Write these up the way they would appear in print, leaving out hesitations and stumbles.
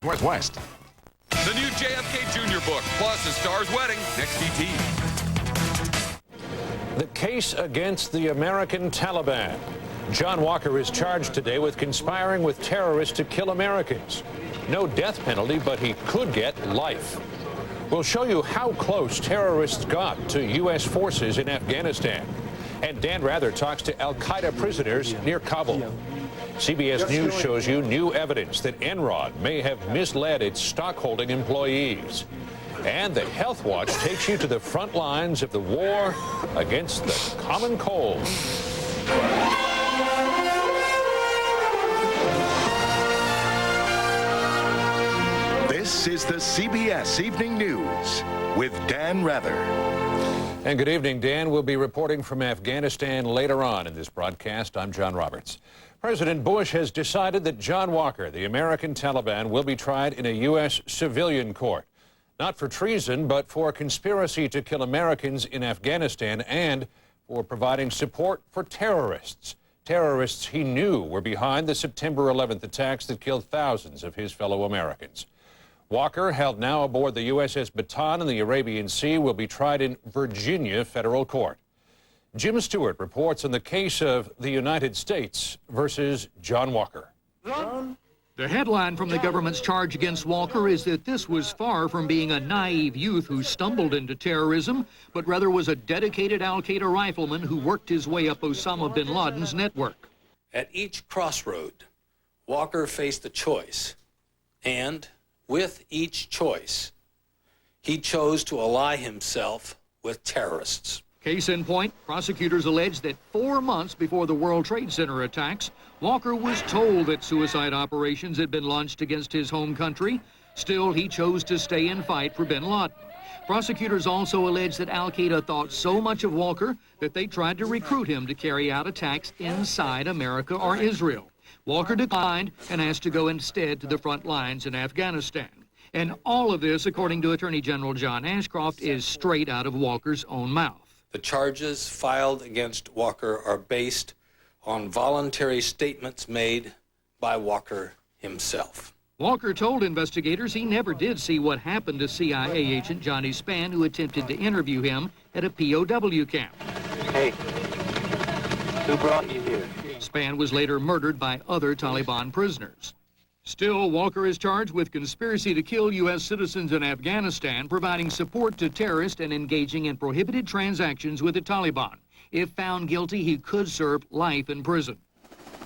Northwest. The new JFK Jr. book, plus A Star's Wedding, next ET. The case against the American Taliban. John Walker is charged today with conspiring with terrorists to kill Americans. No death penalty, but he could get life. We'll show you how close terrorists got to U.S. forces in Afghanistan. And Dan Rather talks to al-Qaeda prisoners near Kabul. CBS News shows you new evidence that Enron may have misled its stockholding employees. And the Health Watch takes you to the front lines of the war against the common cold. This is the CBS Evening News with Dan Rather. And good evening, Dan. We'll be reporting from Afghanistan later on in this broadcast. I'm John Roberts. President Bush has decided that John Walker, the American Taliban, will be tried in a U.S. civilian court. Not for treason, but for conspiracy to kill Americans in Afghanistan and for providing support for terrorists. Terrorists he knew were behind the September 11th attacks that killed thousands of his fellow Americans. Walker, held now aboard the USS Bataan in the Arabian Sea, will be tried in Virginia federal court. Jim Stewart reports on the case of the United States versus John Walker. The headline from the government's charge against Walker is that this was far from being a naive youth who stumbled into terrorism, but rather was a dedicated al-Qaeda rifleman who worked his way up Osama bin Laden's network. At each crossroad, Walker faced a choice, and with each choice, he chose to ally himself with terrorists. Case in point, prosecutors allege that 4 months before the World Trade Center attacks, Walker was told that suicide operations had been launched against his home country. Still, he chose to stay and fight for bin Laden. Prosecutors also allege that al-Qaeda thought so much of Walker that they tried to recruit him to carry out attacks inside America or Israel. Walker declined and asked to go instead to the front lines in Afghanistan. And all of this, according to Attorney General John Ashcroft, is straight out of Walker's own mouth. The charges filed against Walker are based on voluntary statements made by Walker himself. Walker told investigators he never did see what happened to CIA agent Johnny Spann, who attempted to interview him at a POW camp. Hey, who brought you here? Spann was later murdered by other Taliban prisoners. Still, Walker is charged with conspiracy to kill U.S. citizens in Afghanistan, providing support to terrorists and engaging in prohibited transactions with the Taliban. If found guilty, he could serve life in prison.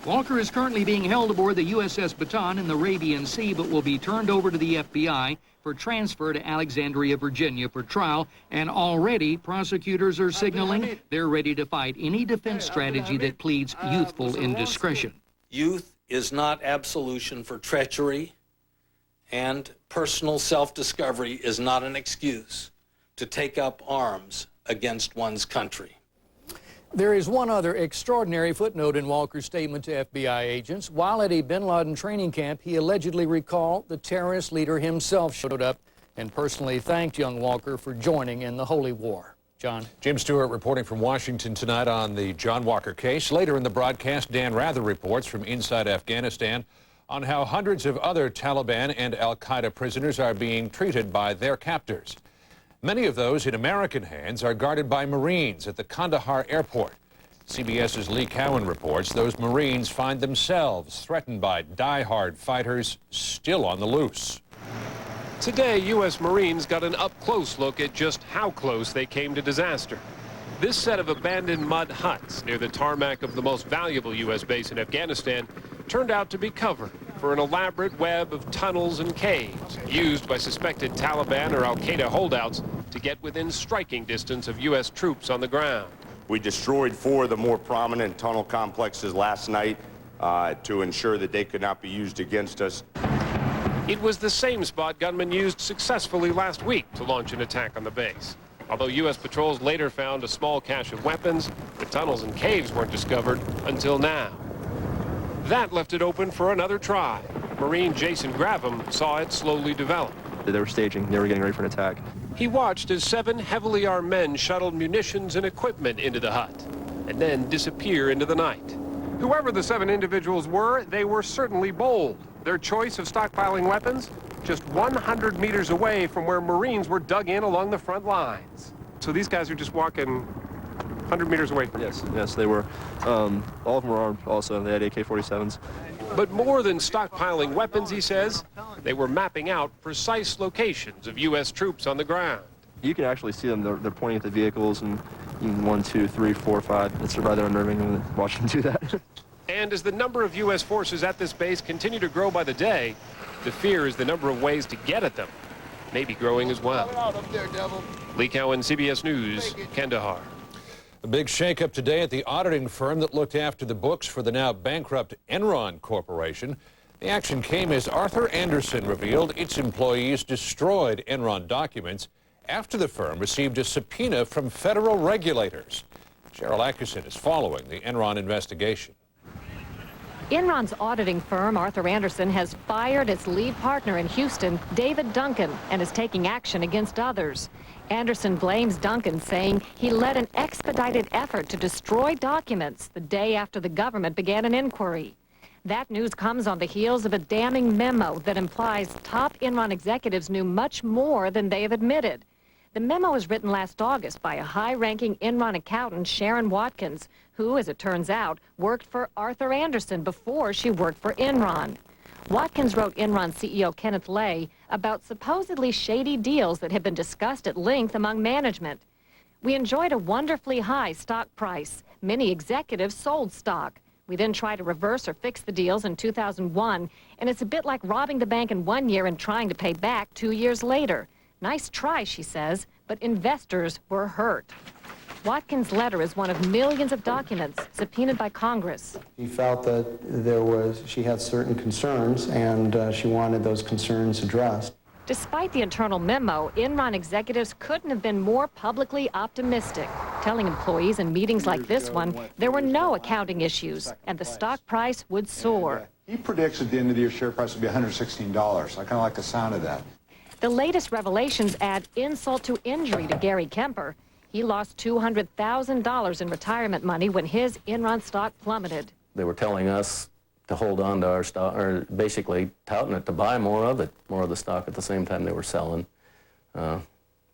Walker is currently being held aboard the USS Bataan in the Arabian Sea, but will be turned over to the FBI for transfer to Alexandria, Virginia for trial. And already, prosecutors are signaling they're ready to fight any defense strategy that pleads youthful indiscretion. Youth is not absolution for treachery, and personal self-discovery is not an excuse to take up arms against one's country. There is one other extraordinary footnote in Walker's statement to FBI agents. While at a bin Laden training camp, he allegedly recalled the terrorist leader himself showed up and personally thanked young Walker for joining in the holy war. John. Jim Stewart reporting from Washington tonight on the John Walker case. Later in the broadcast, Dan Rather reports from inside Afghanistan on how hundreds of other Taliban and al-Qaeda prisoners are being treated by their captors. Many of those in American hands are guarded by Marines at the Kandahar airport. CBS's Lee Cowan reports those Marines find themselves threatened by die-hard fighters still on the loose. Today, U.S. Marines got an up-close look at just how close they came to disaster. This set of abandoned mud huts near the tarmac of the most valuable U.S. base in Afghanistan turned out to be cover for an elaborate web of tunnels and caves used by suspected Taliban or al-Qaeda holdouts to get within striking distance of U.S. troops on the ground. We destroyed 4 of the more prominent tunnel complexes last night to ensure that they could not be used against us. It was the same spot gunmen used successfully last week to launch an attack on the base. Although U.S. patrols later found a small cache of weapons, the tunnels and caves weren't discovered until now. That left it open for another try. Marine Jason Gravum saw it slowly develop. They were staging. They were getting ready for an attack. He watched as 7 heavily armed men shuttled munitions and equipment into the hut and then disappear into the night. Whoever the 7 individuals were, they were certainly bold. Their choice of stockpiling weapons? just 100 meters away from where Marines were dug in along the front lines. So these guys are just walking 100 meters away from Yes, they were. All of them were armed also. They had AK-47s. But more than stockpiling weapons, he says, they were mapping out precise locations of U.S. troops on the ground. You can actually see them. They're pointing at the vehicles, and 1, 2, 3, 4, 5. It's rather unnerving watching them do that. And as the number of U.S. forces at this base continue to grow by the day, the fear is the number of ways to get at them may be growing as well. Lee Cowan, CBS News, Kandahar. A big shakeup today at the auditing firm that looked after the books for the now bankrupt Enron Corporation. The action came as Arthur Andersen revealed its employees destroyed Enron documents after the firm received a subpoena from federal regulators. Cheryl Atkinson is following the Enron investigation. Enron's auditing firm, Arthur Andersen, has fired its lead partner in Houston, David Duncan, and is taking action against others. Andersen blames Duncan, saying he led an expedited effort to destroy documents the day after the government began an inquiry. That news comes on the heels of a damning memo that implies top Enron executives knew much more than they have admitted. The memo was written last August by a high-ranking Enron accountant, Sharon Watkins, who, as it turns out, worked for Arthur Andersen before she worked for Enron. Watkins wrote Enron CEO Kenneth Lay about supposedly shady deals that had been discussed at length among management. We enjoyed a wonderfully high stock price. Many executives sold stock. We then tried to reverse or fix the deals in 2001, and it's a bit like robbing the bank in 1 year and trying to pay back 2 years later. Nice try, she says, but investors were hurt. Watkins' letter is one of millions of documents subpoenaed by Congress. She felt that she had certain concerns, and she wanted those concerns addressed. Despite the internal memo, Enron executives couldn't have been more publicly optimistic, telling employees in meetings like this one there were no accounting issues and the stock price would soar. He predicts at the end of the year share price will be $116. I kind of like the sound of that. The latest revelations add insult to injury to Gary Kemper. He lost $200,000 in retirement money when his Enron stock plummeted. They were telling us to hold on to our stock, or basically touting it to buy more of it, more of the stock at the same time they were selling.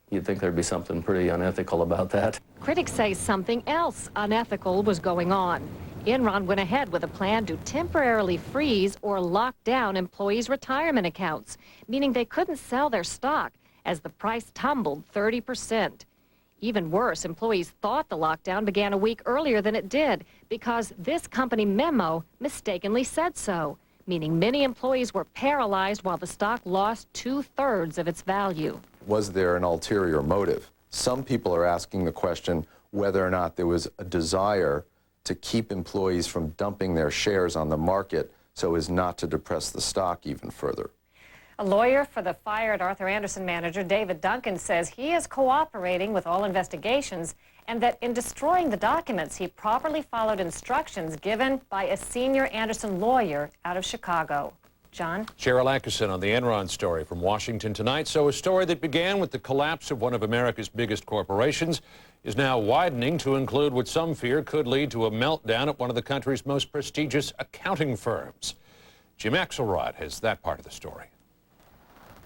You'd think there'd be something pretty unethical about that. Critics say something else unethical was going on. Enron went ahead with a plan to temporarily freeze or lock down employees' retirement accounts, meaning they couldn't sell their stock as the price tumbled 30%. Even worse, employees thought the lockdown began a week earlier than it did because this company memo mistakenly said so, meaning many employees were paralyzed while the stock lost 2/3 of its value. Was there an ulterior motive? Some people are asking the question whether or not there was a desire to keep employees from dumping their shares on the market so as not to depress the stock even further. A lawyer for the fired Arthur Andersen manager, David Duncan, says he is cooperating with all investigations and that in destroying the documents, he properly followed instructions given by a senior Andersen lawyer out of Chicago. John? Cheryl Atkinson on the Enron story from Washington tonight. So a story that began with the collapse of one of America's biggest corporations is now widening to include what some fear could lead to a meltdown at one of the country's most prestigious accounting firms. Jim Axelrod has that part of the story.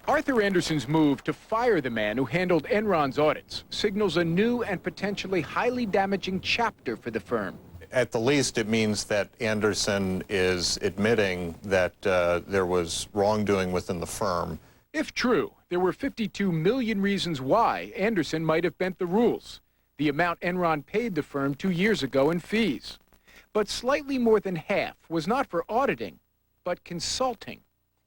Arthur Andersen's move to fire the man who handled Enron's audits signals a new and potentially highly damaging chapter for the firm. At the least, it means that Andersen is admitting that there was wrongdoing within the firm. If true, there were 52 million reasons why Andersen might have bent the rules, the amount Enron paid the firm 2 years ago in fees. But slightly more than half was not for auditing, but consulting.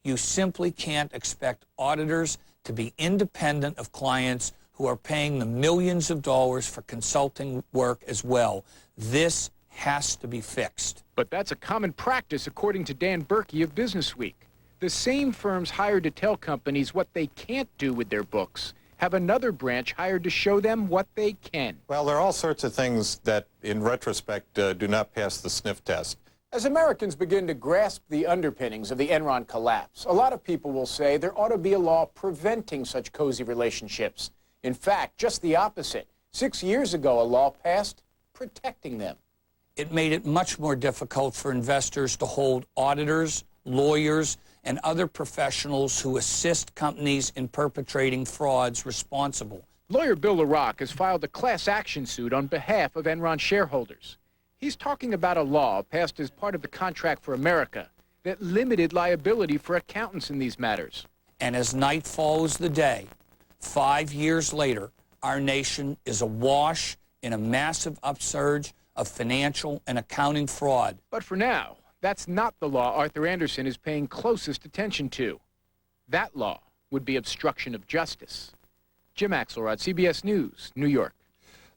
You simply can't expect auditors to be independent of clients who are paying them millions of dollars for consulting work as well. This has to be fixed. But that's a common practice, according to Dan Berkey of Businessweek. The same firms hired to tell companies what they can't do with their books have another branch hired to show them what they can. Well, there are all sorts of things that, in retrospect, do not pass the sniff test. As Americans begin to grasp the underpinnings of the Enron collapse, a lot of people will say there ought to be a law preventing such cozy relationships. In fact, just the opposite. 6 years ago, a law passed protecting them. It made it much more difficult for investors to hold auditors, lawyers, and other professionals who assist companies in perpetrating frauds responsible. Lawyer Bill LaRock has filed a class action suit on behalf of Enron shareholders. He's talking about a law passed as part of the Contract for America that limited liability for accountants in these matters. And as night follows the day, 5 years later, our nation is awash in a massive upsurge of financial and accounting fraud. But for now, that's not the law Arthur Andersen is paying closest attention to. That law would be obstruction of justice. Jim Axelrod, CBS News, New York.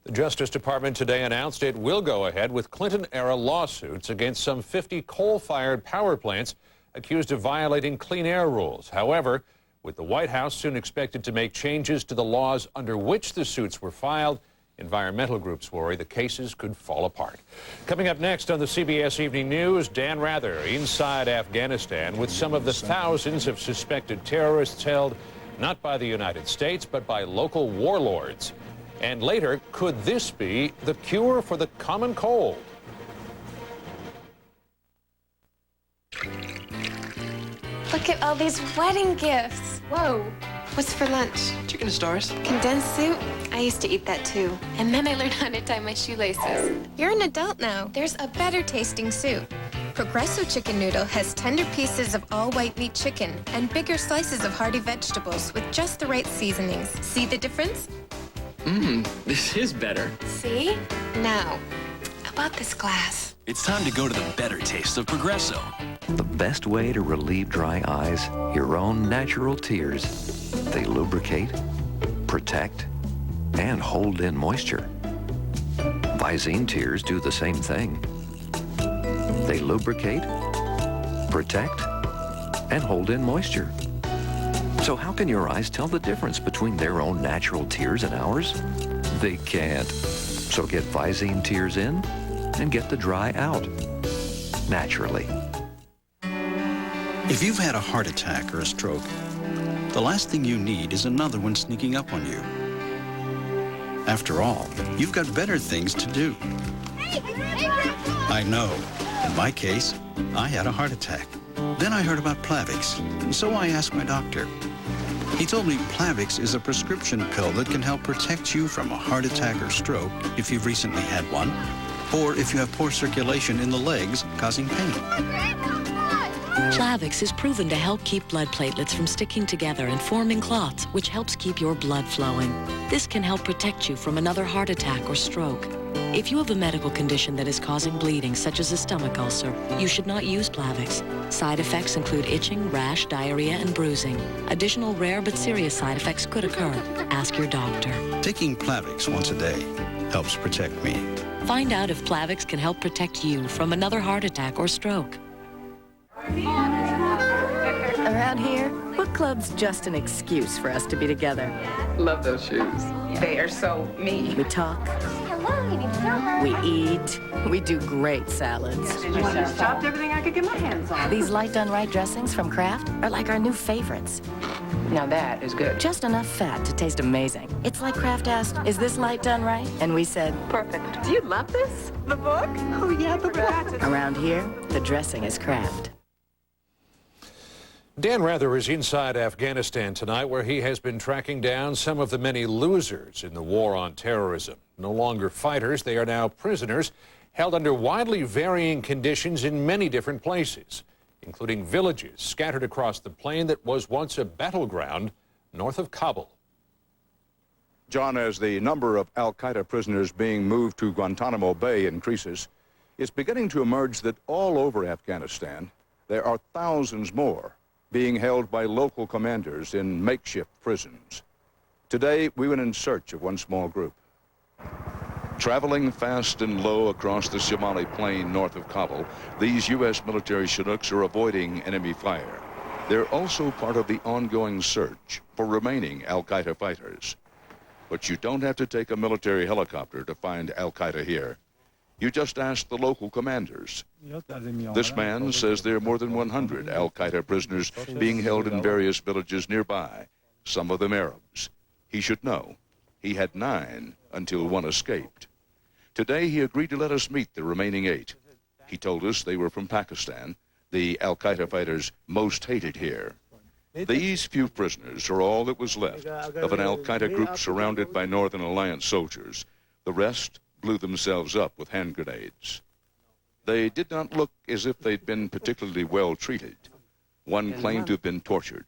The Justice Department today announced it will go ahead with Clinton-era lawsuits against some 50 coal-fired power plants accused of violating clean air rules. However, with the White House soon expected to make changes to the laws under which the suits were filed, environmental groups worry the cases could fall apart. Coming up next on the CBS Evening News, Dan Rather inside Afghanistan with some of the thousands of suspected terrorists held not by the United States, but by local warlords. And later, could this be the cure for the common cold? Look at all these wedding gifts. Whoa. What's for lunch? Chicken stars. Condensed soup? I used to eat that too. And then I learned how to tie my shoelaces. You're an adult now. There's a better tasting soup. Progresso Chicken Noodle has tender pieces of all-white meat chicken and bigger slices of hearty vegetables with just the right seasonings. See the difference? This is better. See? Now, about this glass. It's time to go to the better taste of Progresso. The best way to relieve dry eyes, your own natural tears. They lubricate, protect, and hold in moisture. Visine tears do the same thing. They lubricate, protect, and hold in moisture. So how can your eyes tell the difference between their own natural tears and ours? They can't. So get Visine tears in and get the dry out naturally. If you've had a heart attack or a stroke, the last thing you need is another one sneaking up on you. After all, you've got better things to do. I know. In my case, I had a heart attack. Then I heard about Plavix, and so I asked my doctor. He told me Plavix is a prescription pill that can help protect you from a heart attack or stroke if you've recently had one, or if you have poor circulation in the legs causing pain. Plavix is proven to help keep blood platelets from sticking together and forming clots, which helps keep your blood flowing. This can help protect you from another heart attack or stroke. If you have a medical condition that is causing bleeding, such as a stomach ulcer, you should not use Plavix. Side effects include itching, rash, diarrhea, and bruising. Additional rare but serious side effects could occur. Ask your doctor. Taking Plavix once a day helps protect me. Find out if Plavix can help protect you from another heart attack or stroke. Around here, book club's just an excuse for us to be together. Love those shoes. They are so me. We talk. We eat. We do great salads. Just chopped everything I could get my hands on. These light done right dressings from Kraft are like our new favorites. Now that is good. Just enough fat to taste amazing. It's like Kraft asked, is this light done right? And we said, perfect. Do you love this? The book? Oh yeah, the book. Around here, the dressing is Kraft. Dan Rather is inside Afghanistan tonight, where he has been tracking down some of the many losers in the war on terrorism. No longer fighters, they are now prisoners, held under widely varying conditions in many different places, including villages scattered across the plain that was once a battleground north of Kabul. John, as the number of al-Qaeda prisoners being moved to Guantanamo Bay increases, it's beginning to emerge that all over Afghanistan, there are thousands more being held by local commanders in makeshift prisons. Today, we went in search of one small group. Traveling fast and low across the Somali plain north of Kabul, these U.S. military Chinooks are avoiding enemy fire. They're also part of the ongoing search for remaining al-Qaeda fighters. But you don't have to take a military helicopter to find al-Qaeda here. You just ask the local commanders. This man says there are more than 100 al-Qaeda prisoners being held in various villages nearby, some of them Arabs. He should know. He had 9 until one escaped. Today he agreed to let us meet the remaining 8. He told us they were from Pakistan, the al-Qaeda fighters most hated here. These few prisoners are all that was left of an al-Qaeda group surrounded by Northern Alliance soldiers. The rest blew themselves up with hand grenades. They did not look as if they'd been particularly well treated. One claimed to have been tortured.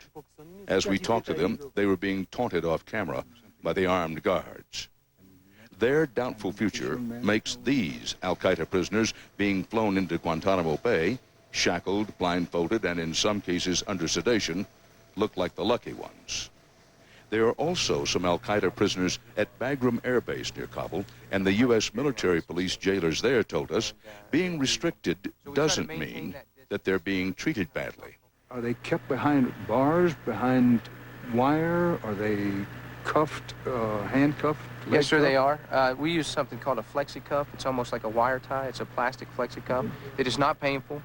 As we talked to them, they were being taunted off camera by the armed guards. Their doubtful future makes these al-Qaeda prisoners being flown into Guantanamo Bay, shackled, blindfolded, and in some cases under sedation, look like the lucky ones. There are also some al-Qaeda prisoners at Bagram Air Base near Kabul, and the U.S. military police jailers there told us being restricted doesn't mean that they're being treated badly. Are they kept behind bars, behind wire? Are they cuffed, handcuffed? Yes, sir, they are. We use something called a flexi cuff. It's almost like a wire tie. It's a plastic flexi cuff. It is not painful.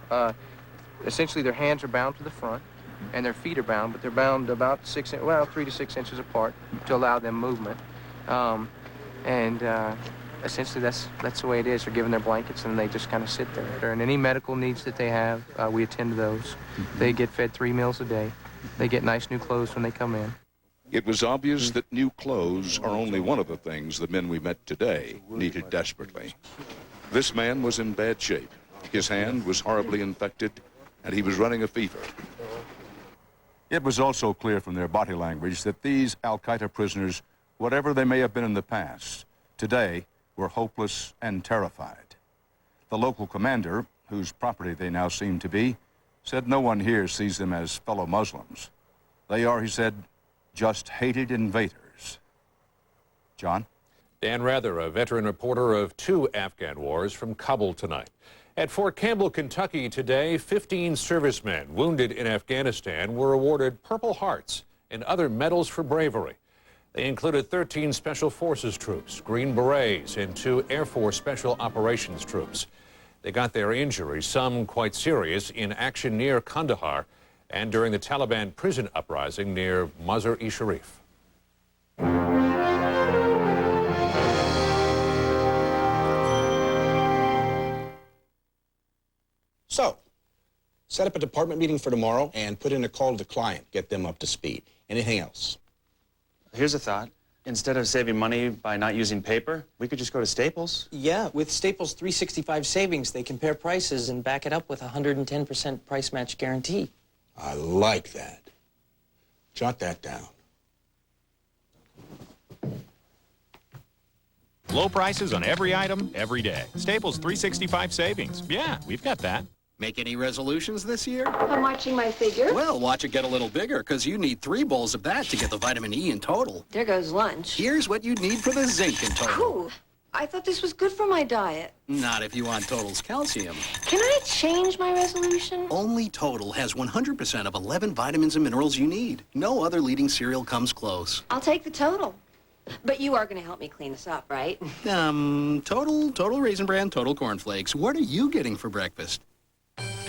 Essentially, their hands are bound to the front, and their feet are bound, but they're bound about 3 to 6 inches apart to allow them movement. Essentially, that's the way it is. They're given their blankets, and they just kind of sit there. And any medical needs that they have, we attend to those. They get fed 3 meals a day. They get nice new clothes when they come in. It was obvious that new clothes are only one of the things the men we met today needed desperately. This man was in bad shape. His hand was horribly infected, and he was running a fever. It was also clear from their body language that these al-Qaeda prisoners, whatever they may have been in the past, today were hopeless and terrified. The local commander, whose property they now seem to be, said no one here sees them as fellow Muslims. They are, he said, just hated invaders. John? Dan Rather, a veteran reporter of 2 Afghan wars from Kabul tonight. At Fort Campbell, Kentucky today, 15 servicemen wounded in Afghanistan were awarded Purple Hearts and other medals for bravery. They included 13 Special Forces troops, Green Berets, and 2 Air Force Special Operations troops. They got their injuries, some quite serious, in action near Kandahar and during the Taliban prison uprising near Mazar-e-Sharif. So, set up a department meeting for tomorrow and put in a call to the client, get them up to speed. Anything else? Here's a thought. Instead of saving money by not using paper, we could just go to Staples. Yeah, with Staples 365 savings, they compare prices and back it up with a 110% price match guarantee. I like that. Jot that down. Low prices on every item, every day. Staples 365 savings. Yeah, we've got that. Make any resolutions this year? I'm watching my figure. Well, watch it get a little bigger, because you need 3 bowls of that to get the vitamin E in total. There goes lunch. Here's what you need for the zinc in total. Ooh, I thought this was good for my diet. Not if you want Total's calcium. Can I change my resolution? Only Total has 100% of 11 vitamins and minerals you need. No other leading cereal comes close. I'll take the Total. But you are going to help me clean this up, right? Total Raisin Bran, Total Cornflakes. What are you getting for breakfast?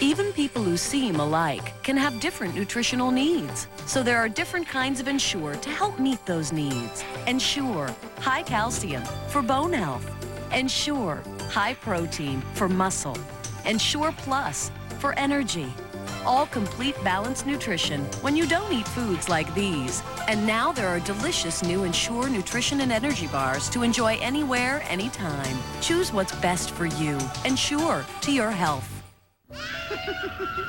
Even people who seem alike can have different nutritional needs. So there are different kinds of Ensure to help meet those needs. Ensure high calcium for bone health. Ensure high protein for muscle. Ensure Plus for energy. All complete balanced nutrition when you don't eat foods like these. And now there are delicious new Ensure nutrition and energy bars to enjoy anywhere, anytime. Choose what's best for you. Ensure to your health.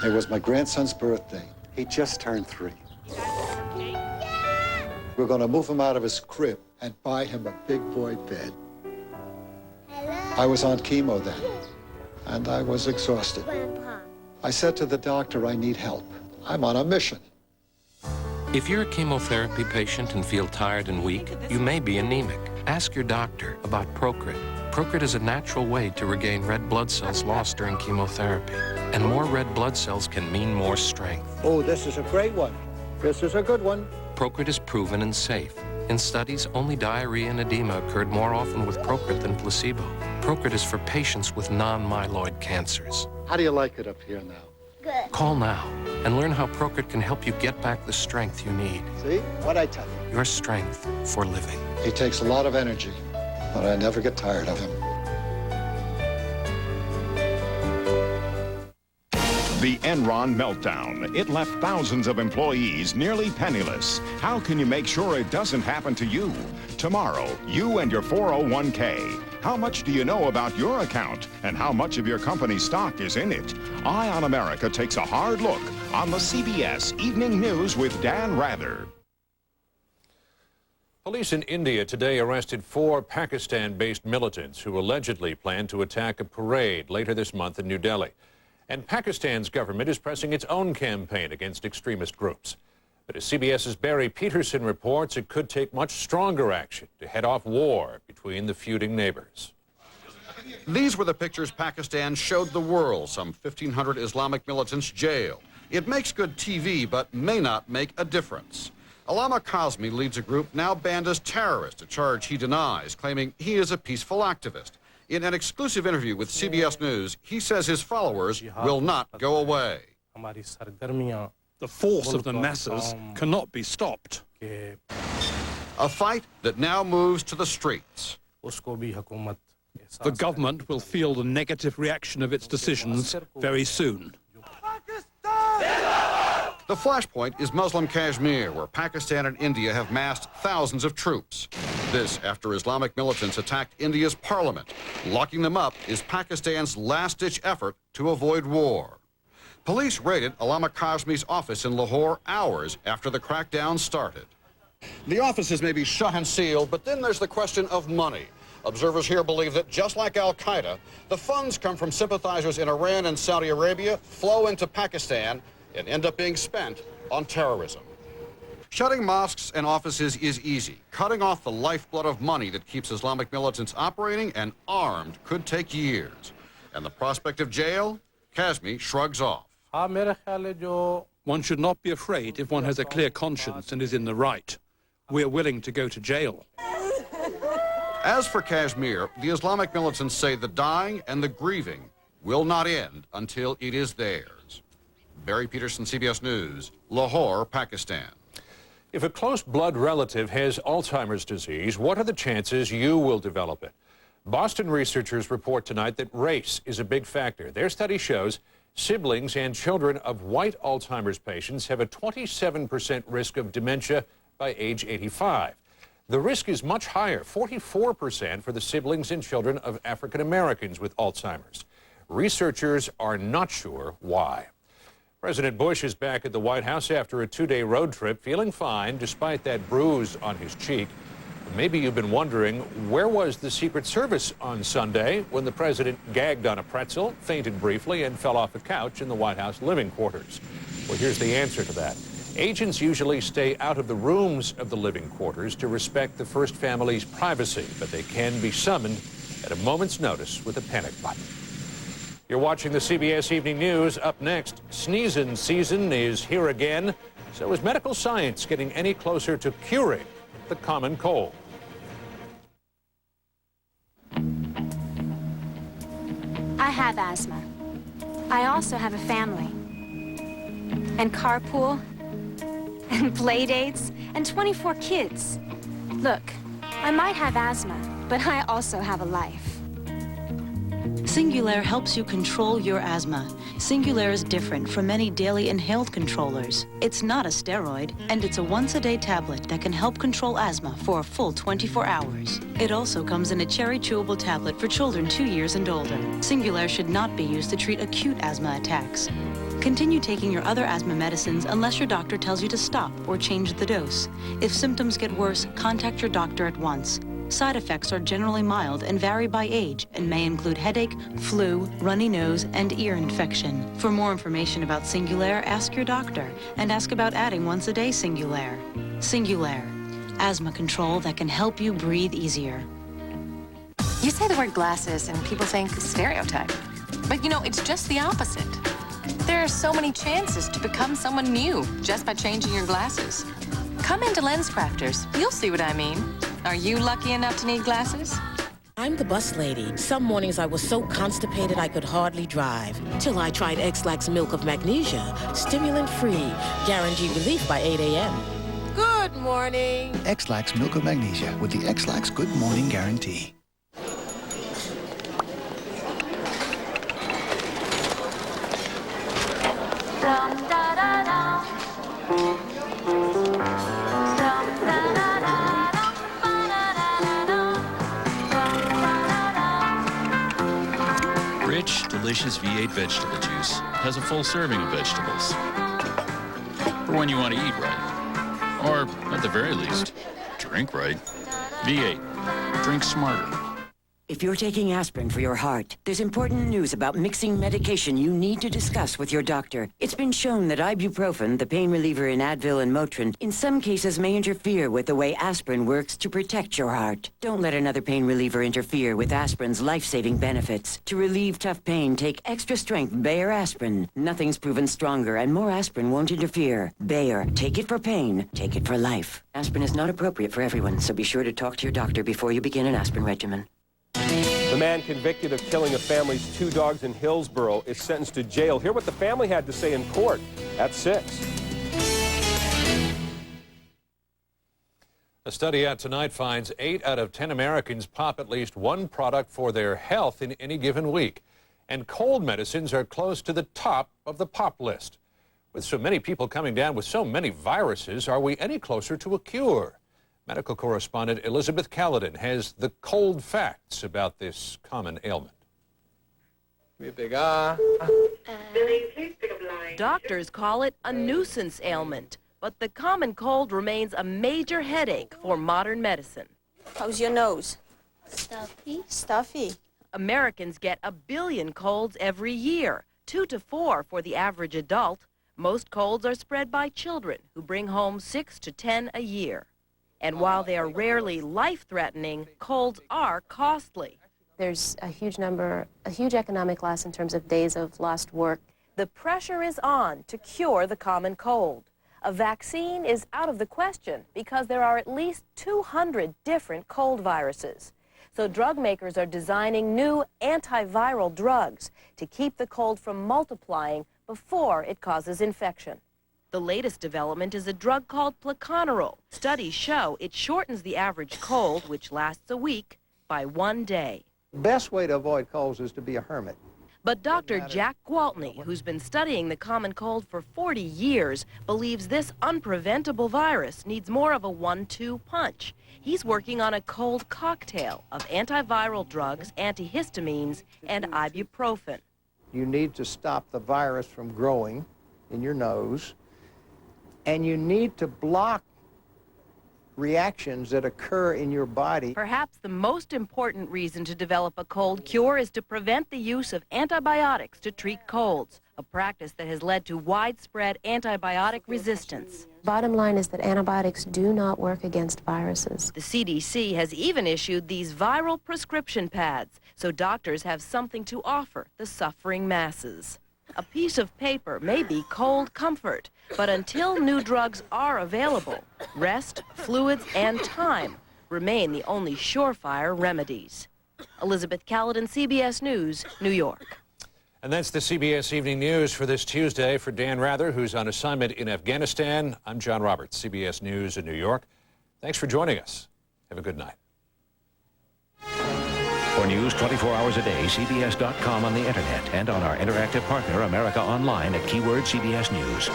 It was my grandson's birthday. He just turned 3. We're going to move him out of his crib and buy him a big boy bed. I was on chemo then, and I was exhausted. I said to the doctor, I need help. I'm on a mission. If you're a chemotherapy patient and feel tired and weak, you may be anemic. Ask your doctor about Procrit. Procrit is a natural way to regain red blood cells lost during chemotherapy. And more red blood cells can mean more strength. Oh, this is a great one. This is a good one. Procrit is proven and safe. In studies, only diarrhea and edema occurred more often with Procrit than placebo. Procrit is for patients with non-myeloid cancers. How do you like it up here now? Good. Call now and learn how Procrit can help you get back the strength you need. See? What'd I tell you? Your strength for living. He takes a lot of energy, but I never get tired of him. The Enron meltdown. It left thousands of employees nearly penniless. How can you make sure it doesn't happen to you? Tomorrow, you and your 401k. How much do you know about your account and how much of your company's stock is in it? Eye on America takes a hard look on the CBS Evening News with Dan Rather. Police in India today arrested 4 Pakistan-based militants who allegedly planned to attack a parade later this month in New Delhi. And Pakistan's government is pressing its own campaign against extremist groups. But as CBS's Barry Peterson reports, it could take much stronger action to head off war between the feuding neighbors. These were the pictures Pakistan showed the world, some 1,500 Islamic militants jailed. It makes good TV, but may not make a difference. Allama Kazmi leads a group now banned as terrorist, a charge he denies, claiming he is a peaceful activist. In an exclusive interview with CBS News, he says his followers will not go away. The force of the masses cannot be stopped. A fight that now moves to the streets. The government will feel the negative reaction of its decisions very soon. The flashpoint is Muslim Kashmir, where Pakistan and India have massed thousands of troops. This after Islamic militants attacked India's parliament. Locking them up is Pakistan's last-ditch effort to avoid war. Police raided Allama Kazmi's office in Lahore hours after the crackdown started. The offices may be shut and sealed, but then there's the question of money. Observers here believe that just like Al-Qaeda, the funds come from sympathizers in Iran and Saudi Arabia, flow into Pakistan, and end up being spent on terrorism. Shutting mosques and offices is easy. Cutting off the lifeblood of money that keeps Islamic militants operating and armed could take years. And the prospect of jail, Kazmi shrugs off. One should not be afraid if one has a clear conscience and is in the right. We're willing to go to jail. As for Kashmir, the Islamic militants say the dying and the grieving will not end until it is theirs. Barry Peterson, CBS News, Lahore, Pakistan. If a close blood relative has Alzheimer's disease, what are the chances you will develop it? Boston researchers report tonight that race is a big factor. Their study shows siblings and children of white Alzheimer's patients have a 27% risk of dementia by age 85. The risk is much higher, 44% for the siblings and children of African Americans with Alzheimer's. Researchers are not sure why. President Bush is back at the White House after a 2-day road trip, feeling fine despite that bruise on his cheek. Maybe you've been wondering, where was the Secret Service on Sunday when the president gagged on a pretzel, fainted briefly, and fell off a couch in the White House living quarters? Well, here's the answer to that. Agents usually stay out of the rooms of the living quarters to respect the first family's privacy, but they can be summoned at a moment's notice with a panic button. You're watching the CBS Evening News. Up next, sneezing season is here again. So is medical science getting any closer to curing the common cold? I have asthma. I also have a family. And carpool. And play dates. And 24 kids. Look, I might have asthma, but I also have a life. Singulair helps you control your asthma. Singulair is different from many daily inhaled controllers. It's not a steroid, and it's a once-a-day tablet that can help control asthma for a full 24 hours. It also comes in a cherry chewable tablet for children 2 years and older. Singulair should not be used to treat acute asthma attacks. Continue taking your other asthma medicines unless your doctor tells you to stop or change the dose. If symptoms get worse, contact your doctor at once. Side effects are generally mild and vary by age and may include headache, flu, runny nose, and ear infection. For more information about Singulair, ask your doctor and ask about adding once-a-day Singulair. Singulair, asthma control that can help you breathe easier. You say the word glasses and people think stereotype. But you know, it's just the opposite. There are so many chances to become someone new just by changing your glasses. Come into Lens Crafters. You'll see what I mean. Are you lucky enough to need glasses? I'm the bus lady. Some mornings I was so constipated I could hardly drive. Till I tried X-Lax Milk of Magnesia. Stimulant-free. Guaranteed relief by 8 a.m. Good morning. X-Lax Milk of Magnesia with the X-Lax Good Morning Guarantee. Rich, delicious V8 vegetable juice has a full serving of vegetables. For when you want to eat right. Or, at the very least, drink right. V8. Drink smarter. If you're taking aspirin for your heart, there's important news about mixing medication you need to discuss with your doctor. It's been shown that ibuprofen, the pain reliever in Advil and Motrin, in some cases may interfere with the way aspirin works to protect your heart. Don't let another pain reliever interfere with aspirin's life-saving benefits. To relieve tough pain, take extra strength Bayer aspirin. Nothing's proven stronger, and more aspirin won't interfere. Bayer, take it for pain, take it for life. Aspirin is not appropriate for everyone, so be sure to talk to your doctor before you begin an aspirin regimen. The man convicted of killing a family's 2 dogs in Hillsborough is sentenced to jail. Hear what the family had to say in court at 6. A study out tonight finds 8 out of 10 Americans pop at least one product for their health in any given week. And cold medicines are close to the top of the pop list. With so many people coming down with so many viruses, are we any closer to a cure? Medical correspondent Elizabeth Caledon has the cold facts about this common ailment. Doctors call it a nuisance ailment, but the common cold remains a major headache for modern medicine. How's your nose? Stuffy. Stuffy. Americans get 1 billion colds every year, 2 to 4 for the average adult. Most colds are spread by children, who bring home 6 to 10 a year. And while they are rarely life-threatening, colds are costly. There's a huge economic loss in terms of days of lost work. The pressure is on to cure the common cold. A vaccine is out of the question because there are at least 200 different cold viruses. So drug makers are designing new antiviral drugs to keep the cold from multiplying before it causes infection. The latest development is a drug called pleconerol. Studies show it shortens the average cold, which lasts a week, by 1 day. The best way to avoid colds is to be a hermit. But Dr. Jack Gwaltney, who's been studying the common cold for 40 years, believes this unpreventable virus needs more of a 1-2 punch. He's working on a cold cocktail of antiviral drugs, antihistamines, and ibuprofen. You need to stop the virus from growing in your nose, and you need to block reactions that occur in your body. Perhaps the most important reason to develop a cold cure is to prevent the use of antibiotics to treat colds, a practice that has led to widespread antibiotic resistance. Bottom line is that antibiotics do not work against viruses. The CDC has even issued these viral prescription pads, so doctors have something to offer the suffering masses. A piece of paper may be cold comfort, but until new drugs are available, rest, fluids, and time remain the only surefire remedies. Elizabeth Caledon, CBS News, New York. And that's the CBS Evening News for this Tuesday. For Dan Rather, who's on assignment in Afghanistan, I'm John Roberts, CBS News in New York. Thanks for joining us. Have a good night. For news 24 hours a day, CBS.com on the internet and on our interactive partner, America Online, at keyword CBS News.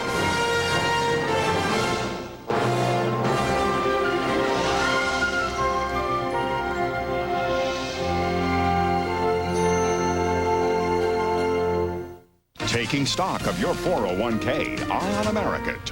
Taking stock of your 401k, Eye on America.